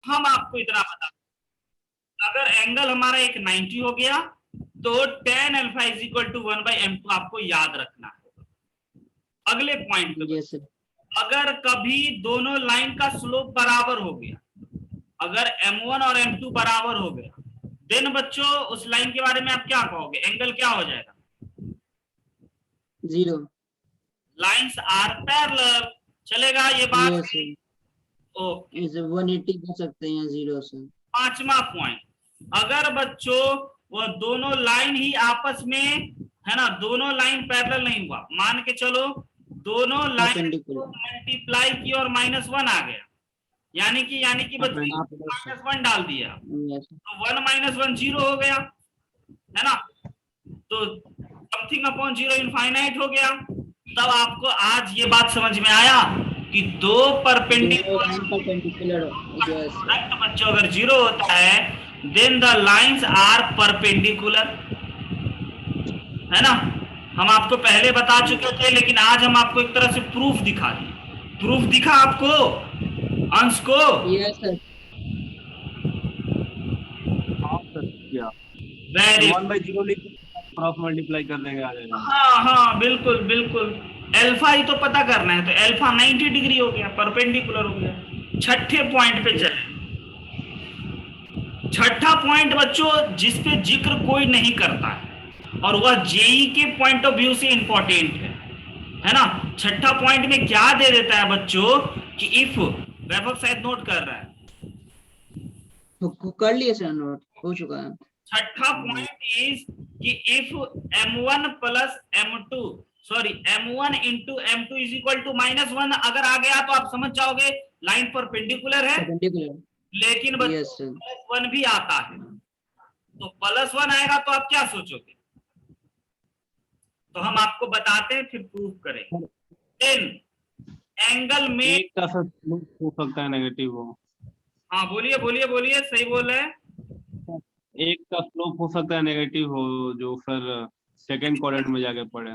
हम आपको इतना बता, अगर एंगल हमारा एक 90 हो गया तो tan alpha is equal to 1/m2 आपको याद रखना है। अगले पॉइंट पे, अगर कभी दोनों लाइन का स्लोप बराबर हो गया, अगर m1 और m2 बराबर हो गया, देन बच्चों उस लाइन के बारे में आप क्या कहोगे, एंगल क्या हो जाएगा? 0। लाइंस आर पैरेलल, चलेगा ये बात? ओके, 180 कर सकते हैं 0 से। पांचवा पॉइंट, अगर बच्चों वो दोनों लाइन ही आपस में, है ना, दोनों लाइन पैरेलल नहीं हुआ, मान के चलो दोनों लाइन मल्टीप्लाई की और -1 आ गया, यानी कि बच्चों -1 डाल दिया, तो 1 - 1 0 हो गया, है ना, तो समथिंग अपॉन 0 इनफाइनाइट हो गया। तब आपको आज ये बात समझ में आया कि दो परपेंडिकुलर प्रोडक्ट बच्चों अगर 0 होता है then the lines are perpendicular, है ना। हम आपको पहले बता चुके थे, लेकिन आज हम आपको एक तरह से प्रूफ दिखा दिए। प्रूफ दिखा आपको अंश को? Yes sir. Very 1/0 cross multiply कर देंगे आ जाएगा। हाँ हाँ बिल्कुल बिल्कुल, अल्फा ही तो पता करना है, तो अल्फा 90 डिग्री हो गया, परपेंडिकुलर हो गया। छठे पॉइंट पे चले, छठा पॉइंट बच्चों जिस पे जिक्र कोई नहीं करता है और वह जेई के पॉइंट ऑफ व्यू से इंपॉर्टेंट है ना। छठा पॉइंट में क्या दे देता है बच्चों कि इफ, वैभव शायद नोट कर रहा है, तो कर लिए सर, नोट हो चुका है। छठा पॉइंट इज कि if m1 plus m2 sorry m1 into m2 is equal to -1 अगर आ गया तो आप समझ जाओगे लाइन परपेंडिकुलर है। लेकिन बच्चों +1 भी आता है, तो +1 आएगा तो आप क्या सोचोगे? तो हम आपको बताते हैं फिर प्रूफ करेंगे। एंगल में एक का स्लोप हो सकता है नेगेटिव हो। हाँ बोलिए बोलिए बोलिए, सही बोल रहे हैं। एक का स्लोप हो सकता है नेगेटिव हो, जो फिर सेकंड क्वाड्रेंट में जाके पड़े।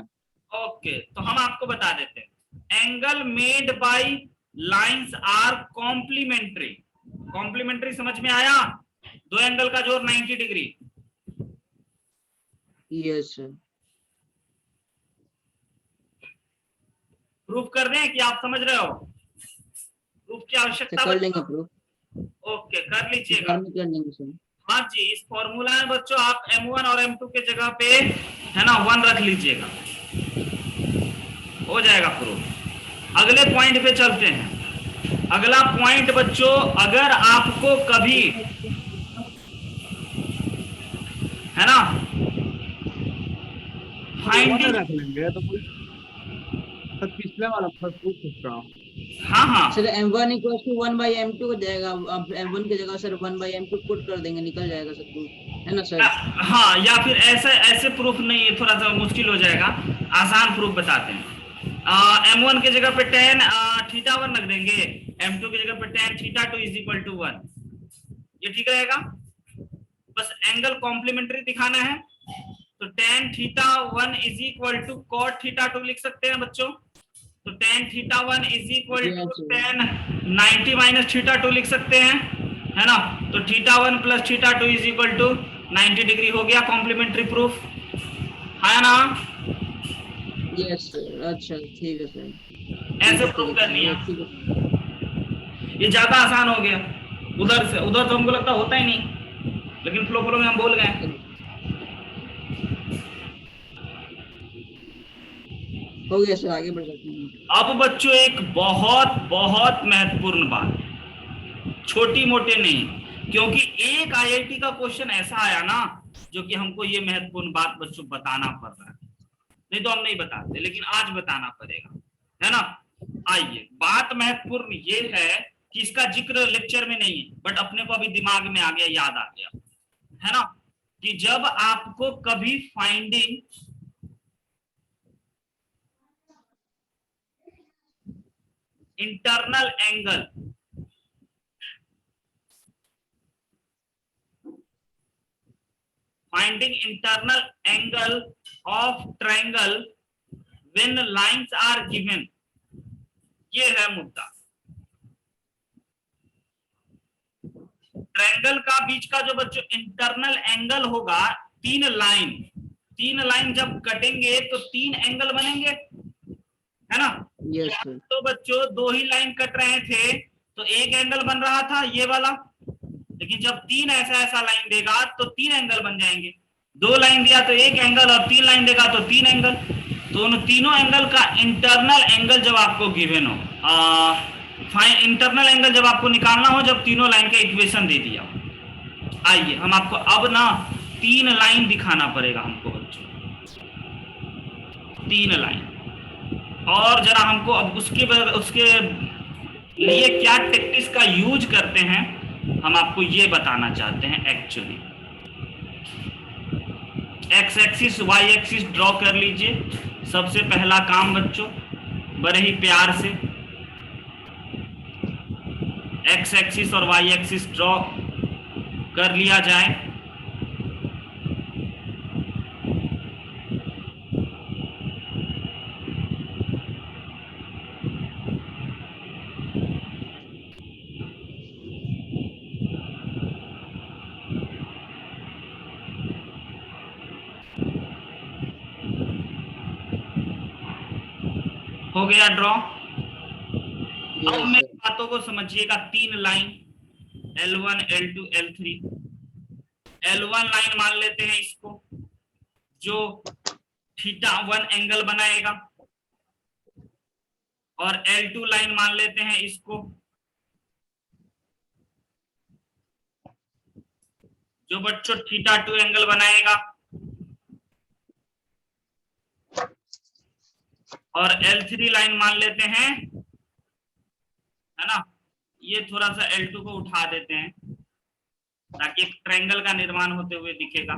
ओके, तो हम आपको बता देते हैं, angle made by lines are complementary. Complementary समझ में आया? दो एंगल का जोड़ 90 डिग्री। Yes sir. प्रूफ कर दें कि आप समझ रहे हो? प्रूफ की आवश्यकता कर लेंगे प्रूफ। ओके, कर लीजिएगा। कर लेंगे सर। हाँ जी, इस फॉर्मूला में बच्चों आप m1 और m2 के जगह पे, है ना, 1 रख लीजिएगा, हो जाएगा प्रूफ। अगले पॉइंट पे चलते हैं। अगला पॉइंट बच्चों, अगर आपको कभी, है ना, फाइंडिंग रख लेंगे तो पिछले वाला प्रूफ पूछ रहा हूँ। हाँ हाँ सर m1 = 1/m2 हो जाएगा। अब m1 की जगह सर 1/m2 पुट कर देंगे, निकल जाएगा सर प्रूफ, है ना सर? हाँ, या फिर ऐसे प्रूफ नहीं, थोड़ा सा मुश्किल हो जाएगा, आसान प्रूफ बताते हैं। m1 की जगह पे tan θ1 रख देंगे, m2 की जगह पे tan θ2 इज इक्वल टू 1, ये ठीक रहेगा। बस एंगल कॉम्प्लीमेंट्री दिखाना है, तो tan θ1 is equal to cot θ2 लिख सकते हैं बच्चों। तो tan θ1 is equal to tan 90 - θ2 लिख सकते हैं, है ना। तो θ1 + θ2 इज इक्वल टू 90 डिग्री हो गया कॉम्प्लीमेंट्री प्रूफ, है ना। Yes sir. अच्छा ठीक है सर, ऐसे प्रूफ करनी है, ये ज्यादा आसान हो गया। उधर तो हमको लगता होता ही नहीं, लेकिन फ्लो में हम बोल गए। हो गया सर, आगे बढ़ सकते हैं। अब बच्चों एक बहुत बहुत महत्वपूर्ण बात, छोटी मोटे नहीं, क्योंकि एक आईआईटी का क्वेश्चन ऐसा आया ना जो कि हमको ये महत्वपूर्ण बात बच्चों बताना पड़ रहा है, नहीं तो हम नहीं बताते, लेकिन आज बताना पड़ेगा, है ना। आइए, बात महत्वपूर्ण ये है कि इसका जिक्र लेक्चर में नहीं है, बट अपने को अभी दिमाग में आ गया, याद आ गया, है ना, कि जब आपको कभी finding internal angle of triangle when lines are given, ये है मुद्दा। ट्रायंगल का बीच का जो बच्चों इंटरनल एंगल होगा, तीन लाइन जब कटेंगे तो तीन एंगल बनेंगे, है ना। Yes sir. तो बच्चों दो ही लाइन कट रहे थे तो एक एंगल बन रहा था ये वाला, लेकिन जब तीन ऐसा लाइन देगा तो तीन एंगल बन जाएंगे। दो लाइन दिया तो एक एंगल और तीन लाइन देगा तो तीन एंगल। तो उन तीनों एंगल का इंटरनल एंगल जब आपको गिवन हो, इंटरनल एंगल जब आपको निकालना हो, जब तीनों लाइन का इक्वेशन दे दिया। आइए हम आपको अब ना तीन लाइन दिखाना पड़ेगा हमको बच्चों, तीन लाइन। और जरा हमको अब उसके लिए क्या टेक्टिक्स का यूज करते हैं हम आपको ये बताना चाहते हैं। Actually X axis Y axis draw कर लीजिए। सबसे पहला काम बच्चों बड़े ही प्यार से एक्स एक्सिस और वाई एक्सिस ड्रॉ कर लिया जाए। हो गया ड्रॉ। अब मेरी बातों को समझिएगा। तीन line L1 L2 L3, L1 line मान लेते हैं इसको, जो θ1 एंगल बनाएगा, और L2 लाइन मान लेते हैं इसको, जो बच्चों θ2 एंगल बनाएगा, और L3 लाइन मान लेते हैं, है ना। ये थोड़ा सा L2 को उठा देते हैं ताकि एक ट्रायंगल का निर्माण होते हुए दिखेगा।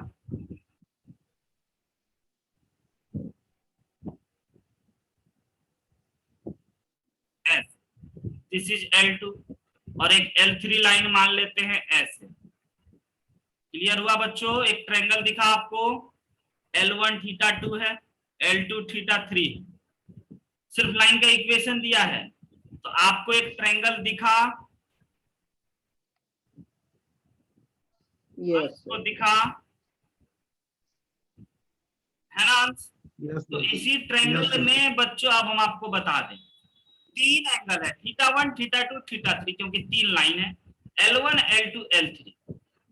S, दिस इज L2, और एक L3 लाइन मान लेते हैं ऐसे। क्लियर हुआ बच्चों। एक ट्रायंगल दिखा आपको, L1 θ2 है, L2 θ3, सिर्फ लाइन का इक्वेशन दिया है तो आपको एक ट्रायंगल दिखा। यस दिखा, है ना। तो इसी ट्रायंगल में बच्चों अब हम आपको बता दें, तीन एंगल है, θ1 θ2 θ3, क्योंकि तीन लाइन है, L1 L2 L3।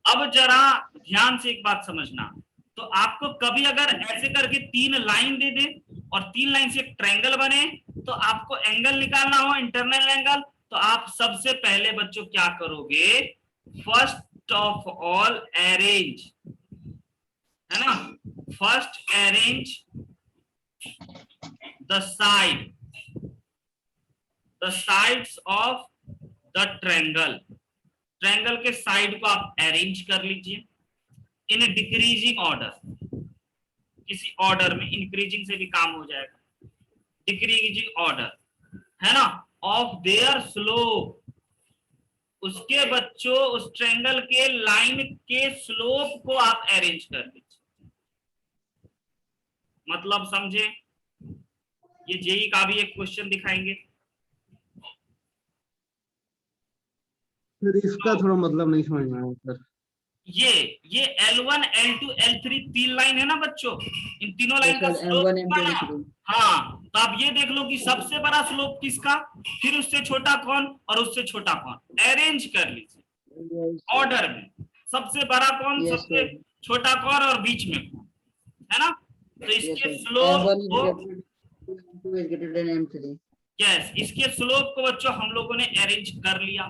अब जरा ध्यान से एक बात समझना, तो आपको कभी अगर ऐसे करके तीन लाइन दे दे और तीन लाइन से एक ट्रायंगल बने, तो आपको एंगल निकालना हो, इंटरनल एंगल, तो आप सबसे पहले बच्चों क्या करोगे, फर्स्ट ऑफ ऑल अरेंज, है ना, first arrange the sides of the triangle. Triangle के साइड को आप अरेंज कर लीजिए इन डिक्रीजिंग ऑर्डर, किसी ऑर्डर में, इंक्रीजिंग से भी काम हो जाएगा, डिक्रीजिंग ऑर्डर, है ना, ऑफ देयर स्लोप। उसके बच्चों उस ट्रायंगल के लाइन के स्लोप को आप अरेंज कर लीजिए। मतलब समझे, ये जेई का भी एक क्वेश्चन दिखाएंगे। सर इसका थोड़ा मतलब नहीं समझ में आया सर। ये L1 L2 L3 तीन लाइन है ना बच्चों, इन तीनों लाइन का स्लोप, हाँ, तो आप ये देख लो कि सबसे बड़ा स्लोप किसका, फिर उससे छोटा कौन और उससे छोटा कौन, अरेंज कर लीजिए ऑर्डर में, सबसे बड़ा कौन, सबसे छोटा कौन और बीच में कौन, है ना। तो इसके स्लोप को, यस, इसके स्लोप को बच्चों हम लोगों ने अरेंज कर लिया,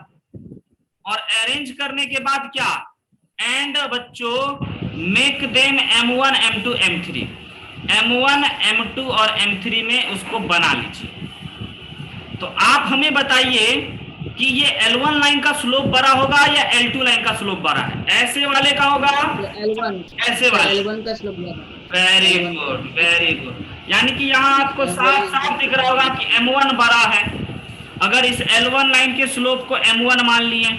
और अरेंज करने के बाद क्या, एंड बच्चों make them M1 M2 M3, M1 M2 और M3 में उसको बना लीजिए। तो आप हमें बताइए कि ये L1 लाइन का स्लोप बड़ा होगा या L2 लाइन का स्लोप बड़ा है, ऐसे वाले का होगा, ऐसे वाले, L1 का स्लोप बड़ा। Very good very good. यानी कि यहाँ आपको साफ साफ दिख रहा होगा कि M1 बड़ा है। अगर इस L1 लाइन के स्लोप को M1 मान लिए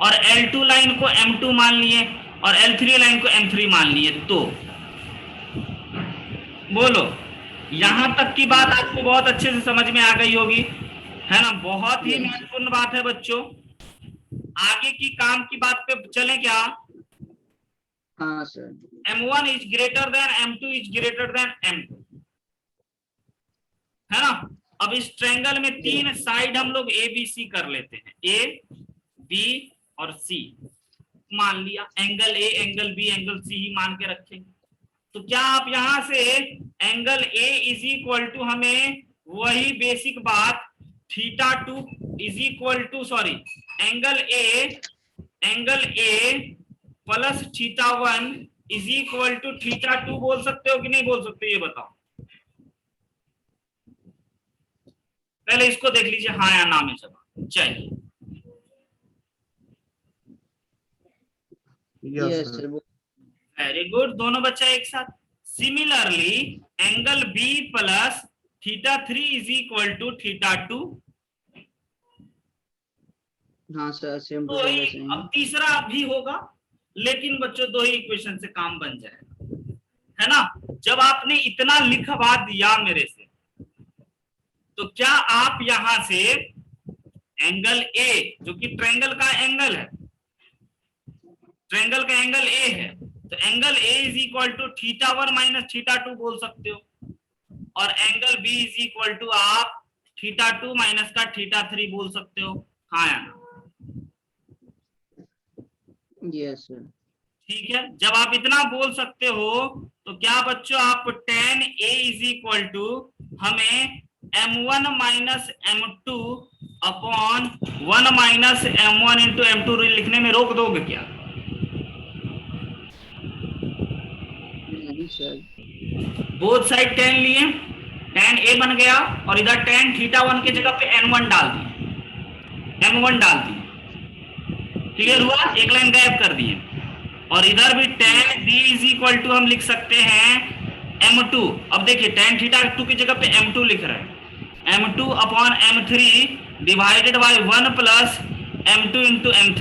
और L2 लाइन को M2 मान लिए और L3 लाइन को M3 मान लिए, तो बोलो, यहां तक की बात आपको बहुत अच्छे से समझ में आ गई होगी, है ना। बहुत ही महत्वपूर्ण बात है बच्चों, आगे की काम की बात पे चलें क्या? हाँ sir. M1 is greater than M2 is greater than M2, है ना। अब इस ट्रायंगल में तीन साइड हम लोग ए बी सी कर लेते हैं, ए बी और सी। मान लिया angle A, angle B, angle C ही मान के रखेंगे। तो क्या आप यहां से angle A is equal to, हमें वही बेसिक बात θ2 is equal to, sorry, angle A plus θ1 is equal to θ2 बोल सकते हो कि नहीं बोल सकते, ये बताओ। पहले इसको देख लीजिए, हाँ या ना में जवाब चाहिए। वेरी गुड, दोनों बच्चा एक साथ। Similarly angle B plus θ3 is equal to θ2। हाँ सर, सेम टू तो सेम। अब तीसरा भी होगा, लेकिन बच्चों दो ही इक्वेशन से काम बन जाएगा, है ना। जब आपने इतना लिखवा दिया मेरे से, तो क्या आप यहां से एंगल ए, जो कि ट्रायंगल का एंगल है, ट्रायंगल का एंगल ए है, तो angle A is equal to θ1 minus θ2 बोल सकते हो, और angle B is equal to आप θ2 माइनस का θ3 बोल सकते हो, हाँ या ना? Yes sir. ठीक है, जब आप इतना बोल सकते हो, तो क्या बच्चों आप tan A is equal to हमें M1 minus M2 upon 1 minus M1 into M2 लिखने में रोक दोगे क्या? नहीं सर। बोथ साइड tan लिए, tan A बन गया, और इधर tan θ1 के जगह पे M1 डाल दिए, क्लियर हुआ? एक लाइन गायब कर दिए। और इधर भी tan B is equal to हम लिख सकते हैं M2। अब देखिए tan θ2 की जगह पे M2 लिख रहे हैं, M2 upon M3 divided by 1 plus M2 into M3,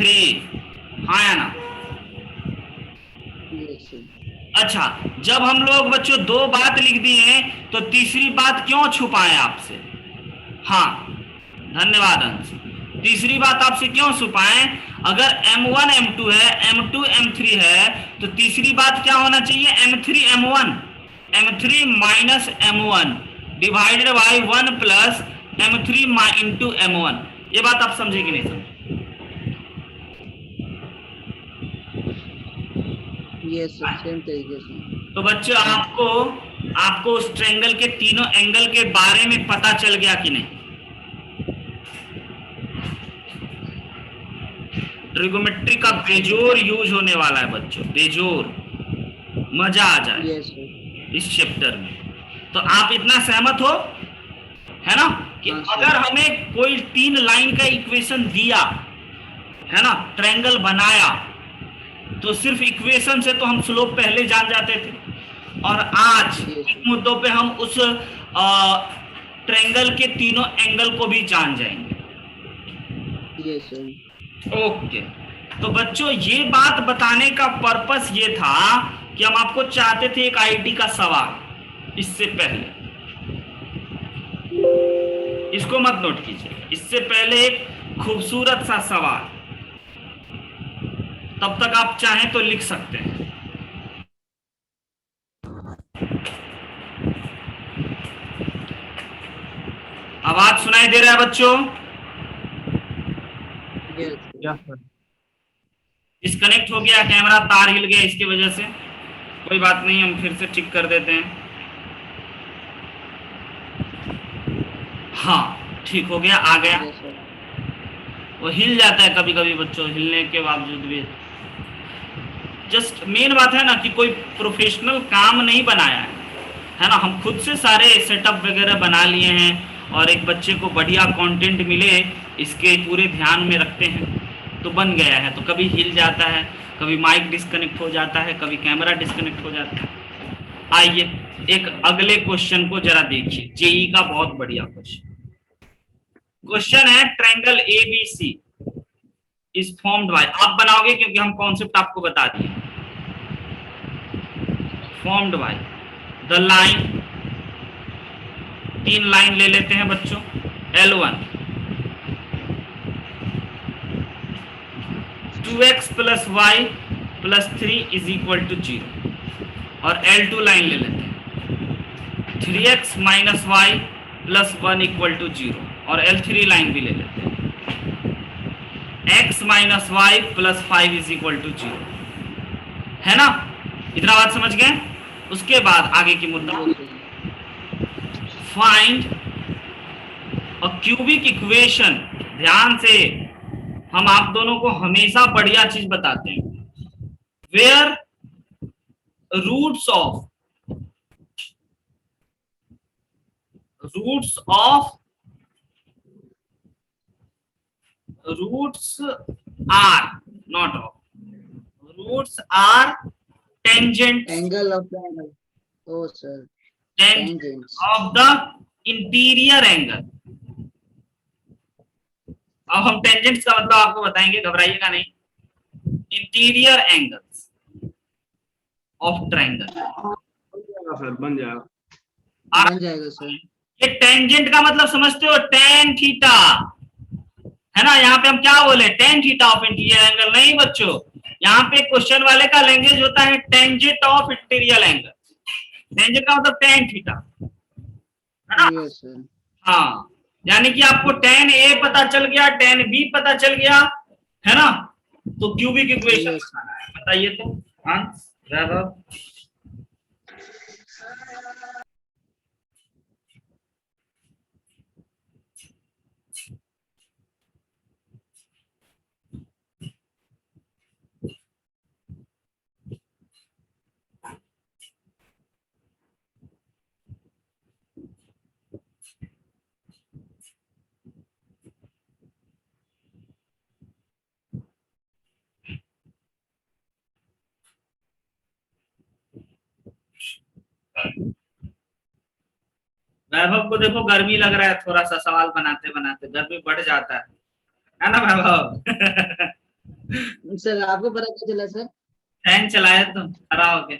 हाँ या ना? अच्छा, जब हम लोग बच्चों दो बात लिख दिए, तो तीसरी बात क्यों छुपाएं आपसे? हाँ, धन्यवाद अंश। तीसरी बात आपसे क्यों छुपाएं? अगर M1 M2 है, M2 M3 है, तो तीसरी बात क्या होना चाहिए? M3 M1, M3 minus M1 divided by 1 plus M3 into M1। ये बात आप समझे कि नहीं समझे? यस सर, सेम तरीके से। तो बच्चों आपको उस ट्रायंगल के तीनों एंगल के बारे में पता चल गया कि नहीं? ट्रिगोमेट्री का बेजोर यूज होने वाला है बच्चों, बेजोर, मजा आ जाए इस चैप्टर में। तो आप इतना सहमत हो, है ना, कि अगर हमें कोई 3 लाइन का इक्वेशन दिया है ना, ट्रायंगल बनाया, तो सिर्फ इक्वेशन से तो हम स्लोप पहले जान जाते थे, और आज इस मुद्दों पे हम उस ट्रायंगल के तीनों एंगल को भी जान जाएंगे। Yes sir. ओके, तो बच्चों ये बात बताने का पर्पस ये था कि हम आपको चाहते थे एक आईटी का सवाल। इससे पहले इसको मत नोट कीजिए, इससे पहले एक खूबसूरत सा सवाल, तब तक आप चाहें तो लिख सकते हैं। आवाज सुनाई दे रहा है बच्चों? डिस्कनेक्ट हो गया कैमरा, तार हिल गया इसकी वजह से, कोई बात नहीं, हम फिर से ठीक कर देते हैं। हाँ, ठीक हो गया, आ गया। वो हिल जाता है कभी कभी बच्चों, हिलने के बावजूद भी। जस्ट मेन बात है ना कि कोई प्रोफेशनल काम नहीं बनाया है ना, हम खुद से सारे सेटअप वगैरह बना लिए हैं, और एक बच्चे को बढ़िया कंटेंट मिले इसके पूरे ध्यान में रखते हैं, तो बन गया है। तो कभी हिल जाता है, कभी माइक डिस्कनेक्ट हो जाता है, कभी कैमरा डिस्कनेक्ट हो जाता है। आइए एक अगले क्वेश्चन को जरा देखिए, जेई का बहुत बढ़िया क्वेश्चन है। Triangle ABC is formed by, आप बनाओगे क्योंकि हम कॉन्सेप्ट आपको बता दिए। Formed by the line, 3 line ले लेते हैं बच्चों, L1, 2x plus Y plus 3 is equal to 0 और L2 लाइन ले लेते हैं 3x minus Y plus 1 equal to 0 और L3 लाइन भी ले लेते हैं x minus Y plus 5 is equal to 0 है ना, इतना बात समझ गए। उसके बाद आगे की मुद्दा फाइंड अ क्यूबिक इक्वेशन। ध्यान से, हम आप दोनों को हमेशा बढ़िया चीज बताते हैं, where roots of are not of, roots are tangent Angle of the angle. Oh, sir. tangents of the interior angle। अब हम टेंजेंट्स का मतलब आपको बताएंगे, घबराइएगा नहीं। Interior angles of triangle sir बन जाएगा। बन जाएगा सर। ये टेंजेंट का मतलब समझते हो, टेन थीटा है ना। यहाँ पे हम क्या बोले, tan theta of interior angle नहीं बच्चों, यहाँ पे क्वेश्चन वाले का लैंग्वेज होता है tangent of interior angle. Tangent का मतलब टेन थीटा है ना। Yes, sir. हाँ, यानी कि आपको टेन ए पता चल गया, टेन बी पता चल गया है ना, तो क्यूबिक इक्वेशन Yes. बनाना है। बताइए तो हंस वैभव। वैभव को देखो गर्मी लग रहा है, थोड़ा सा सवाल बनाते बनाते गर्मी बढ़ जाता है ना वैभव। सर आपको पता क्या चला सर? फैन चलाया तुम खड़ा होके।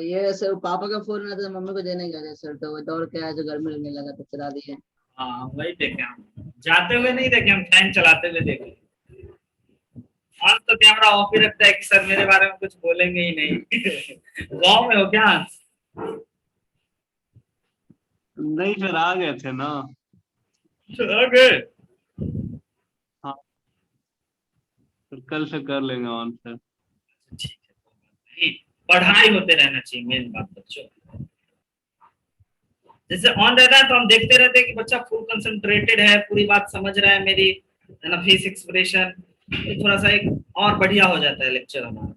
ये सर पापा का फोन आया था, मम्मी को देने गया था सर, तो वो दौड़ के आया तो गर्मी लगने लगा तो चला दिए। हाँ वही देखे हम, जाते हुए नहीं देखे हम, फैन चलाते हुए देखे। आज तो कैमरा ऑफ ही रखता है कि सर मेरे बारे में कुछ बोलेंगे ही नहीं। गाँव में हो क्या? नहीं फिर आ गए थे ना। ओके, हाँ फिर कल से कर लेंगे ऑन सर। ठीक है, पढ़ाई होते रहना चाहिए, मेन बात बच्चों। जैसे ऑन रहता है तो हम देखते रहते हैं कि बच्चा फुल कंसंट्रेटेड है, पूरी बात समझ रहा है मेरी, है ना, फेस एक्सप्रेशन, तो थोड़ा सा एक और बढ़िया हो जाता है लेक्चर हमारा।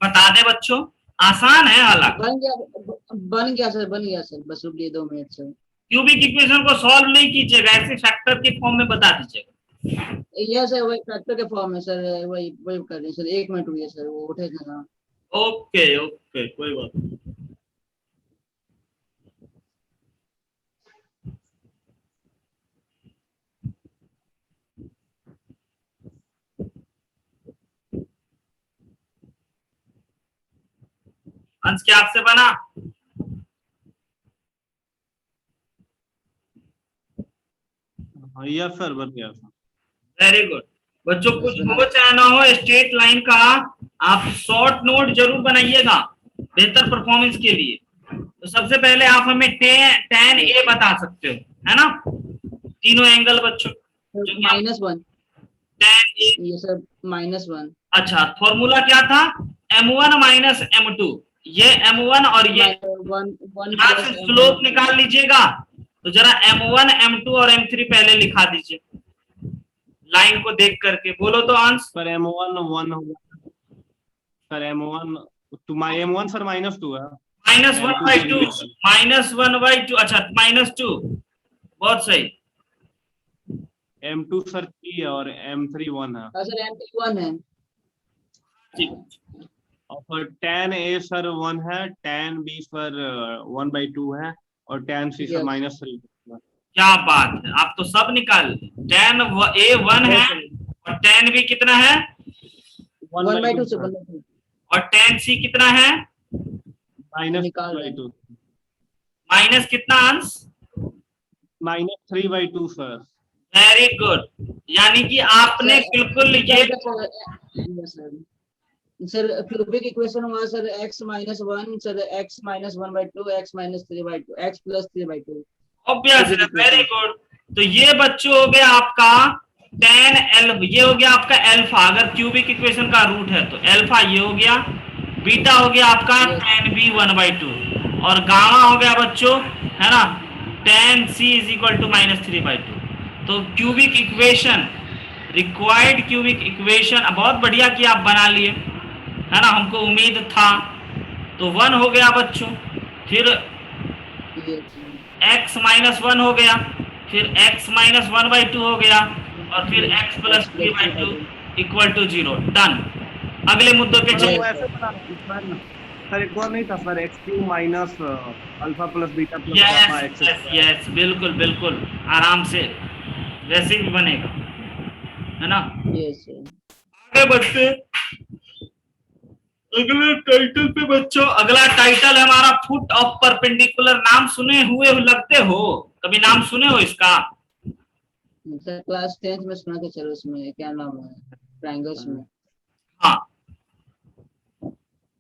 बता दे बच्चों, आसान है हालांकि। बन गया सर, बस रुकिए 2 मिनट सर। क्यूबिक इक्वेशन को सॉल्व नहीं कीजिएगा, ऐसे फैक्टर के फॉर्म में बता दीजिएगा। यस सर, वही फैक्टर के फॉर्म में सर, वही वही कर रहे हैं सर। 1 मिनट रुकिए सर, वो उठे थे ना। ओके ओके, कोई बात नहीं। अंश क्या आपसे बना? हाँ यस सर बन गया सर। वेरी गुड बच्चों, कुछ हो चाहे ना हो, स्ट्रेट लाइन का आप शॉर्ट नोट जरूर बनाइएगा बेहतर परफॉर्मेंस के लिए। तो सबसे पहले आप हमें tan a बता सकते हो, है ना, तीनों एंगल बच्चों जो कि -1 tan a। ये सर -1। अच्छा, फॉर्मूला क्या था? m1 माइनस m2, ये m1 और ये यहाँ से स्लोप निकाल लीजिएगा। तो जरा m1 m2 और m3 पहले लिखा दीजिए लाइन को देख करके, बोलो तो आंसर। पर m1 1 होगा सर, m1 सर -2 है। -1/2, -1/2, अच्छा -2, बहुत सही। m2 सर 3 है और m3 1 है। सर m3 1 है। और फिर tan A सर 1 है, tan B सर 1/2 है, और tan C सर -3। क्या बात है, आप तो सब निकाल। tan A 1 है और tan B कितना है 1/2 से 1/2 और tan C कितना है -2 माइनस कितना अंश -3/2 सर। वेरी गुड, यानी कि आपने बिल्कुल ये सर क्यूबिक इक्वेशन हुआ sir x -1 sir x -1/2 x -3/2 x +3/2 obvious है। वेरी गुड, तो ये बच्चों हो गया आपका tan एल, ये हो गया आपका अल्फा, अगर क्यूबिक इक्वेशन का रूट है तो अल्फा ये हो गया, बीटा हो गया आपका tan B 1/2 और गामा हो गया बच्चों, है ना, tan C = -3/2। तो cubic equation, required cubic equation बहुत बढ़िया कि आप बना लिए, है ना, हमको उम्मीद था। तो 1 हो गया बच्चों, फिर x -1 हो गया, फिर x -1/2 हो गया और फिर x +3/2 = 0। डन। अगले मुद्दों पे चलिए। सर एक और नहीं था sir, x³ minus alpha plus beta plus gamma x। Yes बिल्कुल बिल्कुल, आराम से वैसे भी बनेगा, है ना। यस आगे बढ़ते अगले टाइटल पे बच्चों। अगला टाइटल है हमारा फुट ऑफ परपेंडिकुलर। नाम सुने हुए लगते हो, कभी नाम सुने हो इसका? सर क्लास 10th में सुना था। चलो इसमें क्या नाम है, ट्रायंगल्स में। हाँ,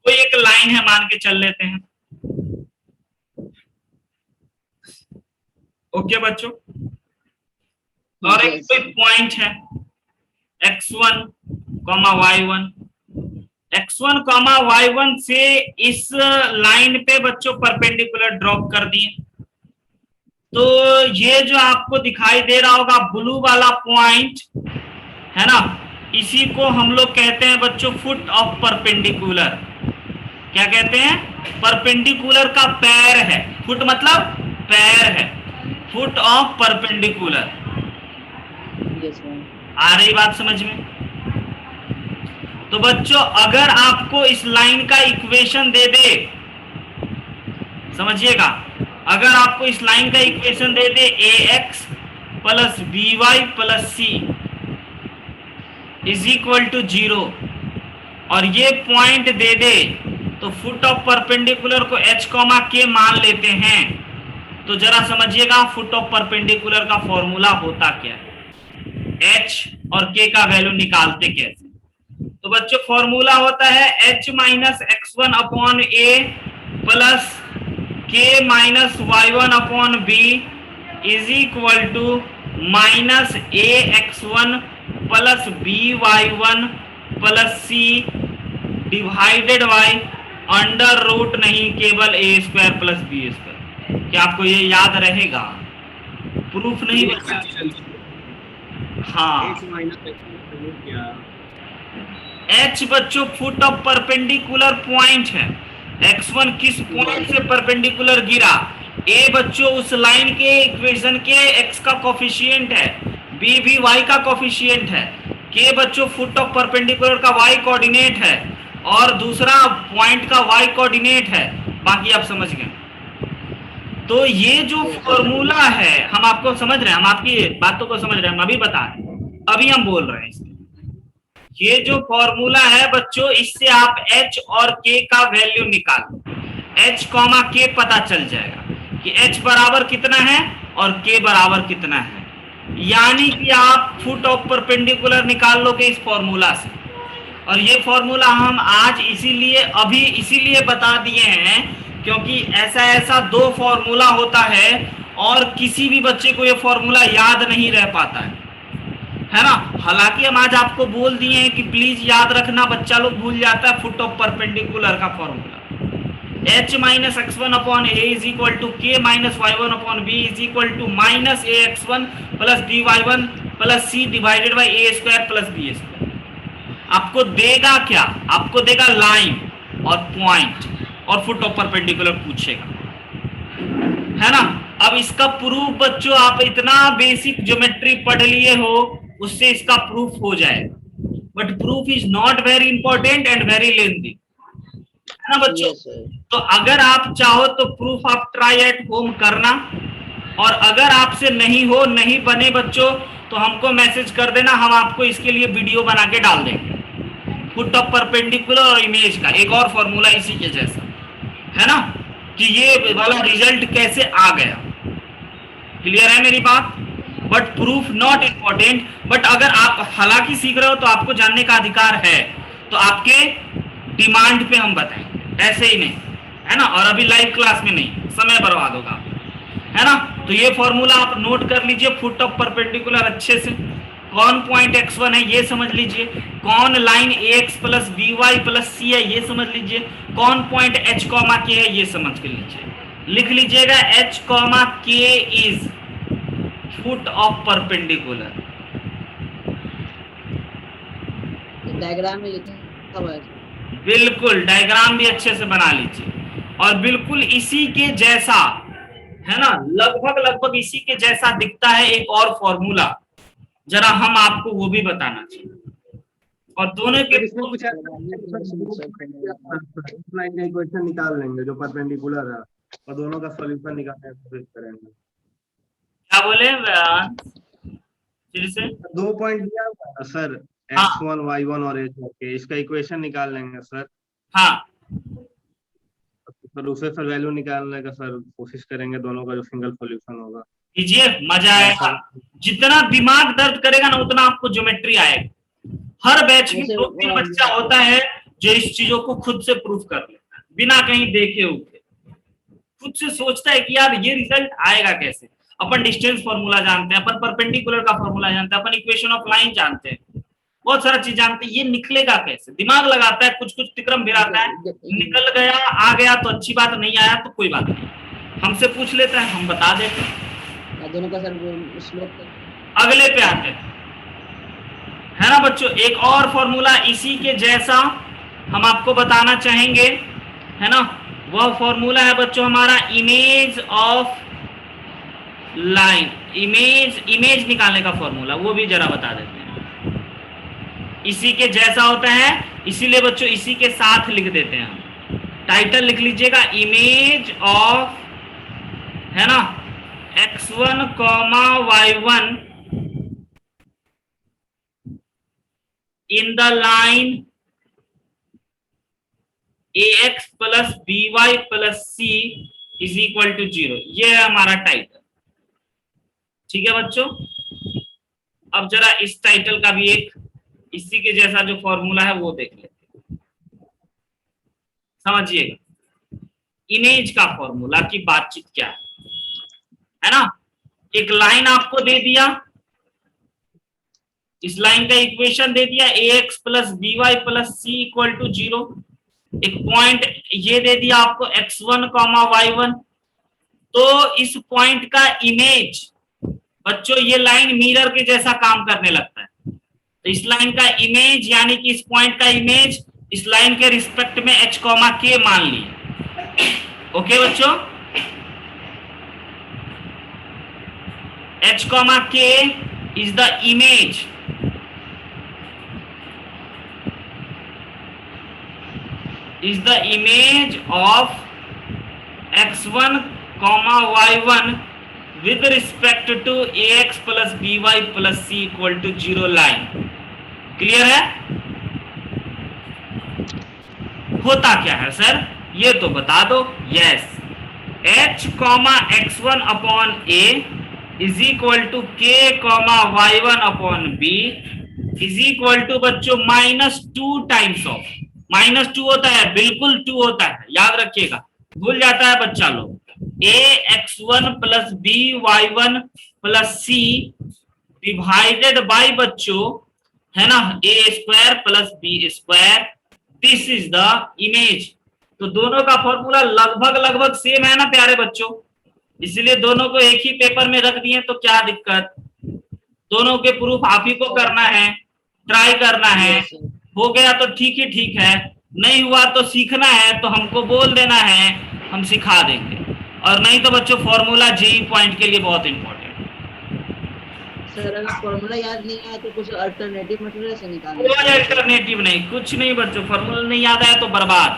कोई एक लाइन है मान के चल लेते हैं। ओके बच्चों, और एक कोई पॉइंट है x1, y1। x1, y1 से इस लाइन पे बच्चों परपेंडिकुलर ड्रॉप कर दिए। तो ये जो आपको दिखाई दे रहा होगा ब्लू वाला पॉइंट, है ना, इसी को हम लोग कहते हैं बच्चों फुट ऑफ परपेंडिकुलर। क्या कहते हैं? परपेंडिकुलर का पैर है। फुट मतलब पैर है, फुट ऑफ परपेंडिकुलर। आ रही बात समझ में? तो बच्चों अगर आपको इस लाइन का इक्वेशन दे दे, समझिएगा, अगर आपको इस लाइन का equation they they ax + by + c = 0 और ये पॉइंट दे दे, तो फुट ऑफ परपेंडिकुलर को h, k मान लेते हैं। तो जरा समझिएगा फुट ऑफ परपेंडिकुलर का फॉर्मूला होता क्या है, h और k का वैल्यू निकालते कैसे। तो बच्चों फॉर्मूला होता है h - x1/a plus k - y1/b = -ax1 plus by1 plus c divided by √ नहीं, केवल a² प्लस b²। क्या आपको ये याद रहेगा? प्रूफ नहीं बचा। हाँ, h बच्चों फुट ऑफ परपेंडिकुलर पॉइंट है। x1 किस पॉइंट से परपेंडिकुलर गिरा? a बच्चों उस लाइन के इक्वेशन के x का कोफिशिएंट है, b भी y का कोफिशिएंट है, k बच्चों फुट ऑफ परपेंडिकुलर का y कोऑर्डिनेट है और दूसरा पॉइंट का y कोऑर्डिनेट है। बाकी आप समझ गए। तो ये जो फॉर्मूला है, हम आपको समझ रहे हैं, हम आपकी बातों को समझ रहे हैं, हम अभी बता रहे हैं, अभी हम बोल रहे हैं इसमें। ये जो फॉर्मूला है बच्चों, इससे आप h और k का वैल्यू निकालो। h, k पता चल जाएगा कि h बराबर कितना है और k बराबर कितना है, यानी कि आप फुट ऑफ परपेंडिकुलर निकाल लोगे इस फॉर्मूला से। और ये फॉर्मूला हम आज इसीलिए बता दिए हैं क्योंकि ऐसा 2 फॉर्मूला होता है और किसी भी बच्चे को ये फॉर्मूला याद नहीं रह पाता है ना। हालांकि हम आज आपको बोल दिए हैं कि प्लीज याद रखना, बच्चा लोग भूल जाता है फुट ऑफ परपेंडिकुलर का formula. h - x1/a = k - y1/b = -ax1 + by1 + c divided by a² + b²। आपको देगा क्या? आपको देगा लाइन और पॉइंट और फुट ऑफ परपेंडिकुलर पूछेगा, है ना। अब इसका प्रूफ बच्चों आप इतना बेसिक ज्योमेट्री पढ़ लिए हो, उससे इसका प्रूफ हो जाएगा। But proof is not very important and very lengthy, है ना बच्चों। Yes, sir. तो अगर आप चाहो तो प्रूफ आप ट्राई एट होम करना, और अगर आपसे नहीं हो, नहीं बने बच्चों, तो हमको मैसेज कर देना, हम आपको इसके लिए वीडियो बना के डाल देंगे, फुट ऑफ परपेंडिकुलर और इमेज का एक और फॉर्मूला इसी के जैसा, है ना, कि ये वाला रिजल्ट कैसे आ गया। क्लियर है मेरी बात? But proof not important, but अगर आप हालांकि सीख रहे हो तो आपको जानने का अधिकार है, तो आपके डिमांड पे हम बताएंगे, ऐसे ही नहीं, है ना। और अभी लाइव क्लास में नहीं, समय बर्बाद होगा, है ना। तो ये फॉर्मूला आप नोट कर लीजिए, फुट ऑफ परपेंडिकुलर अच्छे से, कौन पॉइंट x1 है ये समझ लीजिए, कौन line ax plus by plus c है ये समझ लीजिए, कौन पॉइंट h कॉमा k है ये समझ के लीजिए। लिख लीजिएगा h comma k is foot of perpendicular. Diagram में लिखा हुआ है। बिल्कुल, डायग्राम भी अच्छे से बना लीजिए, और बिल्कुल इसी के जैसा, है ना, लगभग इसी के जैसा दिखता है एक और फॉर्मूला, जरा हम आपको वो भी बताना चाहिए। और दोनों के इसमें कुछ लाइन का इक्वेशन निकाल लेंगे जो परपेंडिकुलर है, और दोनों का सॉल्यूशन निकालने की कोशिश करेंगे। क्या बोले फिर से? 2 पॉइंट दिया हुआ है सर, x1 y1 और h, इसका इक्वेशन निकाल लेंगे सर। हाँ, सर उसे सर वैल्यू निकालने का सर कोशिश करेंगे, दोनों का जो सिंगल सॉल्यूशन होगा। कीजिए, मजा आएगा। जितना दिमाग दर्द करेगा ना उतना आपको ज्योमेट्री आएगा। हर बैच में 2-3 बच्चा होता है जो इस चीजों को खुद से प्रूफ कर लेता है, बिना कहीं देखे उठे, खुद से सोचता है कि यार ये रिजल्ट आएगा कैसे। अपन डिस्टेंस फॉर्मूला जानते हैं, अपन परपेंडिकुलर का फॉर्मूला जानते हैं, अपन इक्वेशन ऑफ लाइन जानते हैं, बहुत सारा चीज जानते हैं, ये निकलेगा कैसे। दिमाग लगाता है, कुछ कुछ तिक्रम भिराता है, निकल गया, आ गया तो अच्छी बात, नहीं आया तो कोई बात नहीं, हमसे पूछ लेता है, हम बता देते हैं। दोनों का सर श्लोक अगले पे आते हैं, है ना बच्चों। एक और फॉर्मूला इसी के जैसा हम आपको बताना चाहेंगे, है ना। वह फॉर्मूला है बच्चों हमारा इमेज ऑफ लाइन, इमेज निकालने का फॉर्मूला, वो भी जरा बता देते हैं। इसी के जैसा होता है, इसीलिए बच्चों इसी के साथ लिख देते हैं हम। टाइटल लिख लीजिएगा इमेज ऑफ, है ना, x1 y1 in the line ax plus by plus c is equal to 0। ये है हमारा टाइटल, ठीक है बच्चों। अब जरा इस टाइटल का भी एक इसी के जैसा जो फॉर्मूला है वो देख लेते हैं, समझिएगा। इमेज का फॉर्मूला की बातचीत क्या है ना। एक लाइन आपको दे दिया, इस लाइन का इक्वेशन दे दिया ax plus by plus c equal to 0। एक पॉइंट ये दे दिया आपको x1 y1। तो इस पॉइंट का इमेज बच्चों, ये लाइन मिरर के जैसा काम करने लगता है, तो इस लाइन का इमेज यानी कि इस पॉइंट का इमेज इस लाइन के रिस्पेक्ट में h k मान लिए। ओके बच्चों, h k is the image of x1 y1 with respect to ax plus by plus c equal to 0 line. Clear है? होता क्या है सर ये तो बता दो। Yes, h x1 upon a is equal to k y1 upon b is equal to बच्चों -2 times of, -2 होता है, बिल्कुल 2 होता है, याद रखिएगा, भूल जाता है बच्चा लोग। a x1 plus b y1 plus c divided by बच्चों, है ना, a square plus b square, this is the image. तो दोनों का फॉर्मूला लगभग सेम है ना प्यारे बच्चों, इसलिए दोनों को एक ही पेपर में रख दिए तो क्या दिक्कत। दोनों के प्रूफ आप ही को करना है, ट्राई करना है, हो गया तो ठीक ही ठीक है, नहीं हुआ तो सीखना है तो हमको बोल देना है, हम सिखा देंगे। और नहीं तो बच्चों फॉर्मूला जेई पॉइंट के लिए बहुत इंपॉर्टेंट। सर अगर फॉर्मूला याद नहीं आया तो कुछ अल्टरनेटिव मेथड से निकालना कोई अल्टरनेटिव नहीं, कुछ नहीं बच्चों, फॉर्मूला नहीं याद आया तो बर्बाद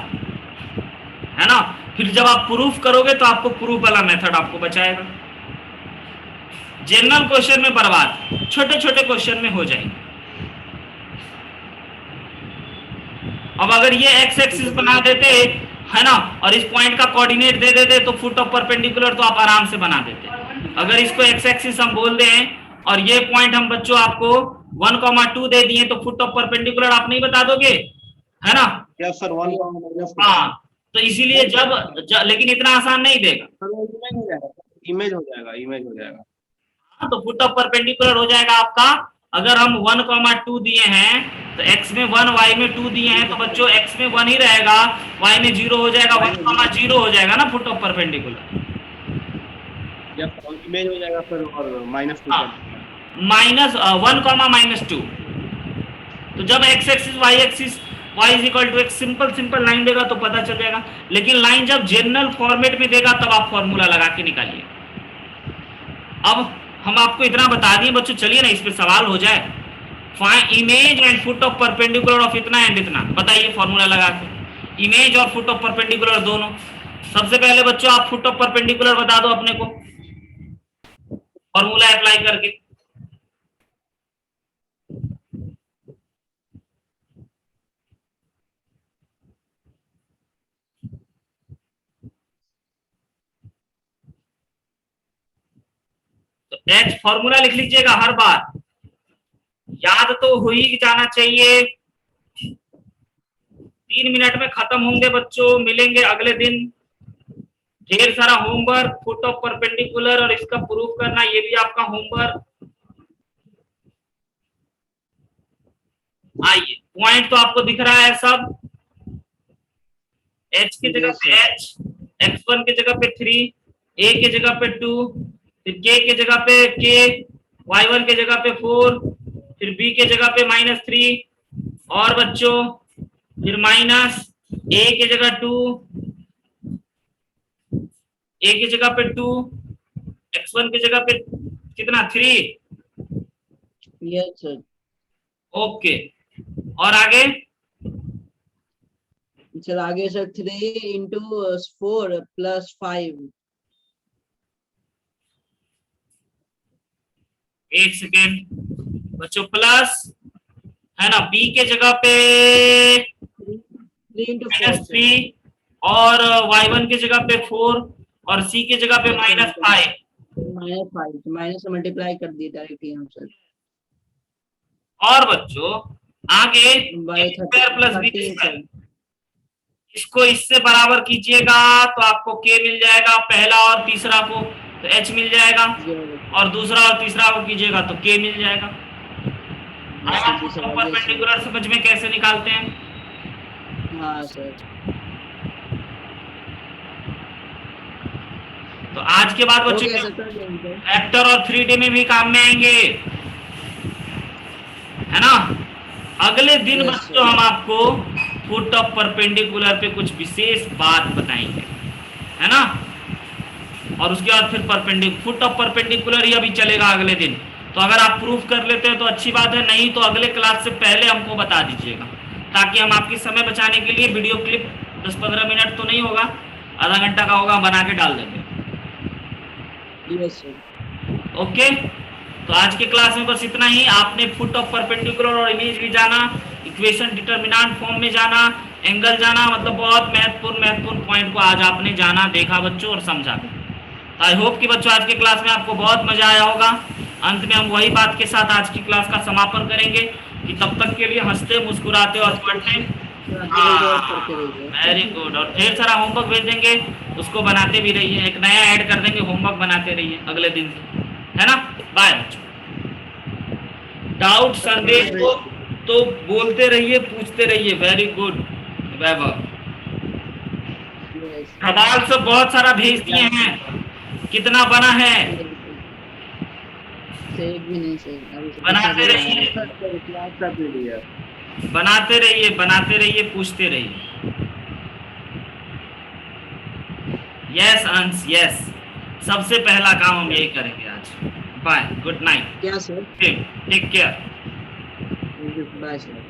है ना। फिर जब आप प्रूफ करोगे तो आपको प्रूफ वाला मेथड आपको बचाएगा। जनरल क्वेश्चन में बर्बाद, छोटे छोटे क्वेश्चन में हो जाएंगे। अब अगर ये एक्स एक्सिस बना देते है ना, और इस पॉइंट का कोऑर्डिनेट दे देते तो फुट ऑफ परपेंडिकुलर तो आप आराम से बना देते। अगर इसको एक्स एक्सिस हम बोल दें और ये पॉइंट हम बच्चों आपको 1,2 दे दिए तो फुट ऑफ परपेंडिकुलर आप नहीं बता दोगे, है ना? यस सर, 1 हाँ, तो इसीलिए लेकिन इतना आसान नहीं देगा, इमेज हो जाएगा। हाँ, तो फुट ऑफ परपेंडिकुलर हो जाएगा आपका। अगर हम 1,2 दिए हैं तो x में 1, y में 2 दिए हैं तो बच्चों x में 1 ही रहेगा, y में 0 हो जाएगा, 1,0 हो जाएगा ना फुट ऑफ परपेंडिकुलर। इमेज हो जाएगा फिर, और -2 -1, -2। तो जब x axis y axis y is equal to x simple line देगा तो पता चल जाएगा। लेकिन लाइन जब जनरल फॉर्मेट में देगा तब आप फॉर्मूला लगा के निकालिए। अब हम आपको इतना बता दिए बच्चों, चलिए ना इस पे सवाल हो जाए। Find image and foot of perpendicular of इतना एंड इतना, बताइए फॉर्मूला लगा के, इमेज और फुट ऑफ परपेंडिकुलर दोनों। सबसे पहले बच्चों आप फुट ऑफ परपेंडिकुलर बता दो अपने को फॉर्मूला अप्लाई करके। तो एच फॉर्मूला लिख लीजिएगा, हर बार याद तो हो ही जाना चाहिए। 3 मिनट में खत्म होंगे बच्चों, मिलेंगे अगले दिन। ढेर सारा होमवर्क, फुट ऑफ परपेंडिकुलर और इसका प्रूफ करना, ये भी आपका होमवर्क। आइए, पॉइंट तो आपको दिख रहा है सब। h की जगह पे h, x1 की जगह पे 3, a की जगह पे 2, फिर k की जगह पे k, y1 की जगह पे 4, फिर b की जगह पे -3, और बच्चों फिर -a की जगह 2, a की जगह पे 2, x1 की जगह पे कितना 3। Yes sir. ओके, और आगे चल आगे सर 3 into 4 plus 5। एक सेकेंड बच्चों, प्लस है ना, b के जगह पे 3 into 4 -3 और y1 की जगह पे 4 और c की जगह पे -5। -5 माइनस से मल्टीप्लाई कर दिए डायरेक्टली हम सर। और बच्चों आगे बाय प्लस b, इसको इससे बराबर कीजिएगा तो आपको k मिल जाएगा, पहला और तीसरा को तो h मिल जाएगा, और दूसरा और तीसरा को कीजिएगा तो k मिल जाएगा। परपेंडिकुलर समझ में कैसे निकालते हैं? हाँ सर। तो आज के बाद बच्चों वेक्टर और 3D में भी काम में आएंगे, है ना। अगले दिन बच्चों हम आपको फुट ऑफ परपेंडिकुलर पे कुछ विशेष बात बताएंगे, है ना। और उसके बाद फिर फुट ऑफ परपेंडिकुलर ही अभी चलेगा अगले दिन। तो अगर आप प्रूफ कर लेते हैं तो अच्छी बात है, नहीं तो अगले क्लास से पहले हमको बता दीजिएगा, ताकि हम आपकी समय बचाने के लिए वीडियो क्लिप 10-15 मिनट तो नहीं होगा, आधा घंटा का होगा, बना के डाल देंगे। Yes sir. ओके, तो आज के क्लास में बस इतना ही। आपने फुट ऑफ परपेंडिकुलर और इमेज भी जाना, इक्वेशन डिटरमिनेंट फॉर्म में जाना, एंगल जाना, मतलब बहुत महत्वपूर्ण पॉइंट को आज आपने जाना, देखा बच्चों और समझा भी। आई होप कि बच्चों आज के क्लास में आपको बहुत मजा आया होगा। अंत में हम वही बात के साथ आज की क्लास का समापन करेंगे कि तब तक के लिए हंसते मुस्कुराते और पढ़ते। Very good. और ढेर सारा होमवर्क भेज देंगे, उसको बनाते भी रहिए, एक नया ऐड कर देंगे, होमवर्क बनाते रहिए अगले दिन से, है ना। बाय बच्चों। डाउट संदेश को तो बोलते रहिए, पूछते रहिए। वेरी गुड वैभव। सवाल सब बहुत सारा भेज दिए हैं, कितना बना है? भी नहीं सही। बनाते रहिए, बनाते रहिए, पूछते रहिए। यस अंश, यस, सबसे पहला काम हम यही करेंगे आज। बाय, गुड नाइट, क्या sir? Take care. Bye sir.